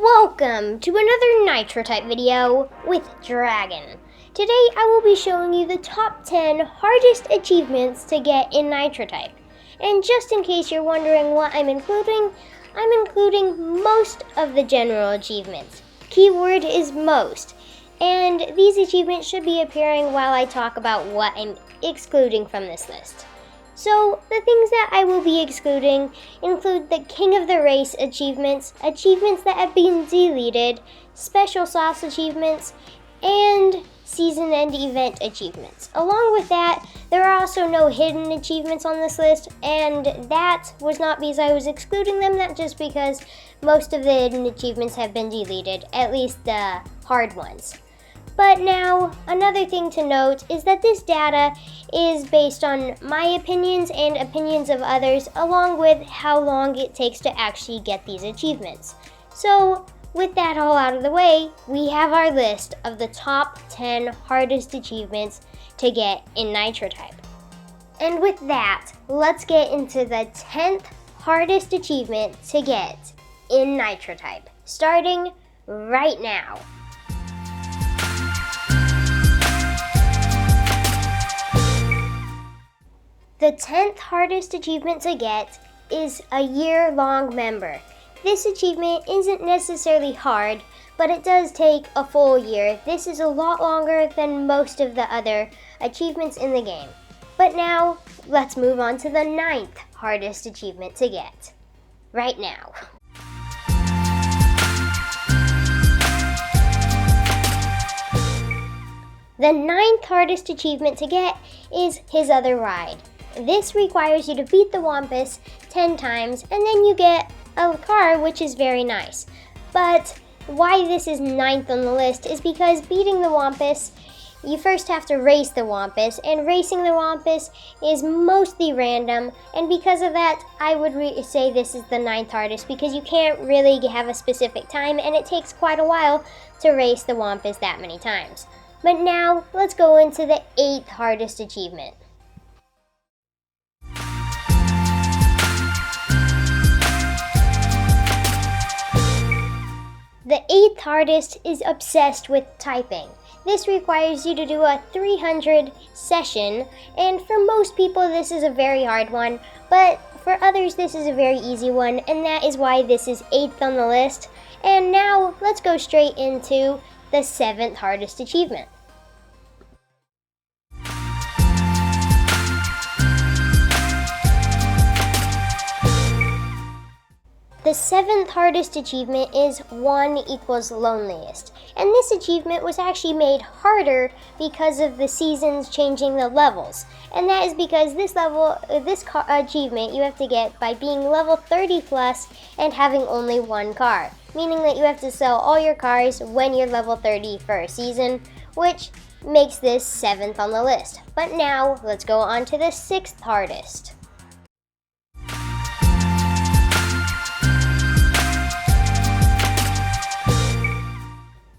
Welcome to another Nitro type video with Dragon. Today I will be showing you the top 10 hardest achievements to get in Nitro type. And just in case you're wondering what I'm including most of the general achievements. Keyword is most. And these achievements should be appearing while I talk about what I'm excluding from this list. So, the things that I will be excluding include the King of the Race achievements, achievements that have been deleted, special sauce achievements, and season end event achievements. Along with that, there are also no hidden achievements on this list, and that was not because I was excluding them, that's just because most of the hidden achievements have been deleted, at least the hard ones. But now, another thing to note is that this data is based on my opinions and opinions of others, along with how long it takes to actually get these achievements. So, with that all out of the way, we have our list of the top 10 hardest achievements to get in Nitro type. And with that, let's get into the 10th hardest achievement to get in Nitro type, starting right now. The 10th hardest achievement to get is a Yearlong Member. This achievement isn't necessarily hard, but it does take a full year. This is a lot longer than most of the other achievements in the game. But now, let's move on to the 9th hardest achievement to get, right now. The 9th hardest achievement to get is His Other Ride. This requires you to beat the Wampus 10 times, and then you get a car, which is very nice. But why this is 9th on the list is because beating the Wampus, you first have to race the Wampus, and racing the Wampus is mostly random, and because of that, I would say this is the 9th hardest, because you can't really have a specific time, and it takes quite a while to race the Wampus that many times. But now, let's go into the 8th hardest achievement. The 8th hardest is Obsessed with Typing. This requires you to do a 300 session, and for most people this is a very hard one, but for others this is a very easy one, and that is why this is 8th on the list. And now let's go straight into the 7th hardest achievement. The 7th hardest achievement is 1 equals Loneliest, and this achievement was actually made harder because of the seasons changing the levels, and that is because this achievement you have to get by being level 30 plus and having only one car, meaning that you have to sell all your cars when you're level 30 for a season, which makes this 7th on the list. But now, let's go on to the 6th hardest.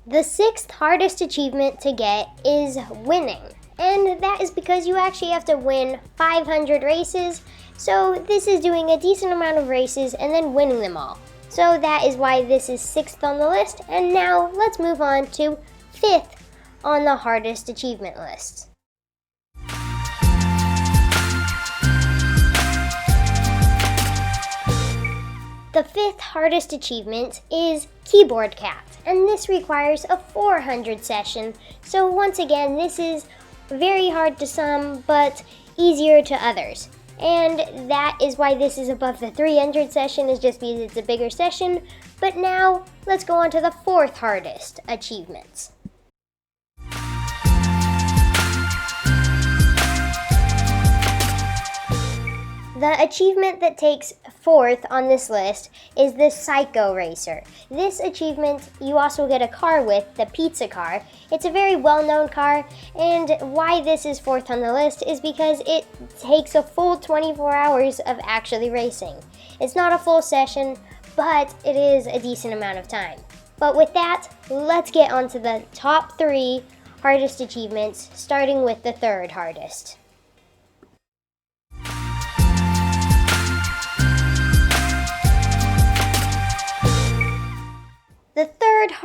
The 6th hardest achievement to get is Winning, and that is because you actually have to win 500 races, so this is doing a decent amount of races and then winning them all. So that is why this is 6th on the list, and now let's move on to 5th on the hardest achievement list. The 5th hardest achievement is Keyboard Cat, and this requires a 400 session, so once again this is very hard to some but easier to others. And that is why this is above the 300 session, is just because it's a bigger session. But now let's go on to the 4th hardest achievements. The achievement that takes 4th on this list is the Psycho Racer. This achievement you also get a car with, the pizza car. It's a very well-known car, and why this is 4th on the list is because it takes a full 24 hours of actually racing. It's not a full session, but it is a decent amount of time. But with that, let's get on to the top 3 hardest achievements, starting with the 3rd hardest. The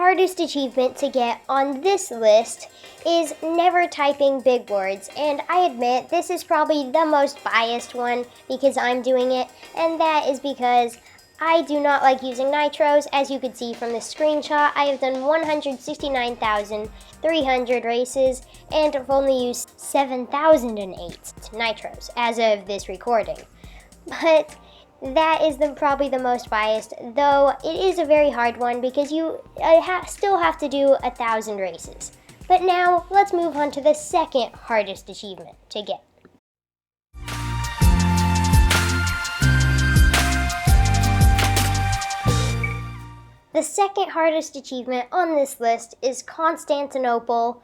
hardest achievement to get on this list is never typing Bigboards, and I admit this is probably the most biased one because I'm doing it, and that is because I do not like using nitros. As you can see from this screenshot, I have done 169,300 races and have only used 7,008 nitros as of this recording. But that is probably the most biased, though it is a very hard one because you still have to do 1,000 races. But now, let's move on to the second hardest achievement to get. The second hardest achievement on this list is Constantinople,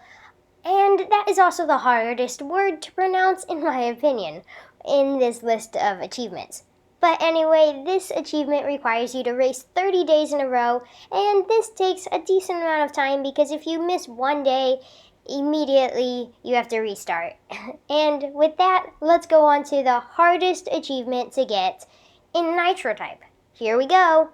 and that is also the hardest word to pronounce in my opinion in this list of achievements. But anyway, this achievement requires you to race 30 days in a row, and this takes a decent amount of time because if you miss one day, immediately you have to restart. And with that, let's go on to the hardest achievement to get in Nitro type. Here we go!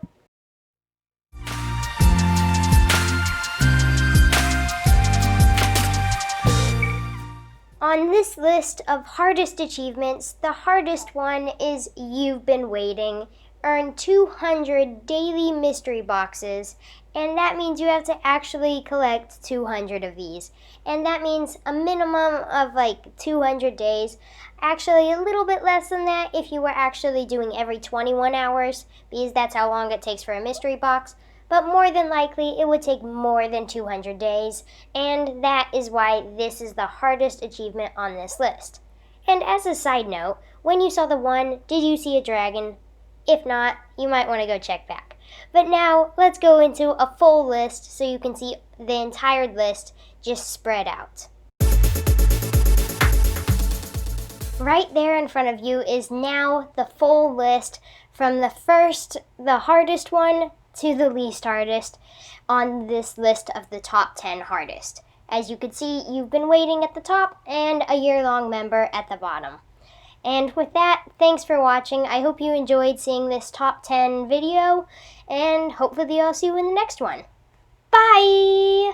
On this list of hardest achievements, the hardest one is You've Been Waiting. Earn 200 daily mystery boxes, and that means you have to actually collect 200 of these. And that means a minimum of like 200 days. Actually, a little bit less than that if you were actually doing every 21 hours, because that's how long it takes for a mystery box. But more than likely, it would take more than 200 days, and that is why this is the hardest achievement on this list. And as a side note, when you saw the one, did you see a dragon? If not, you might want to go check back. But now, let's go into a full list so you can see the entire list just spread out. Right there in front of you is now the full list from the hardest one, to the least hardest on this list of the top 10 hardest. As you can see, You've Been Waiting at the top and a Yearlong Member at the bottom. And with that, thanks for watching. I hope you enjoyed seeing this top 10 video, and hopefully I'll see you in the next one. Bye!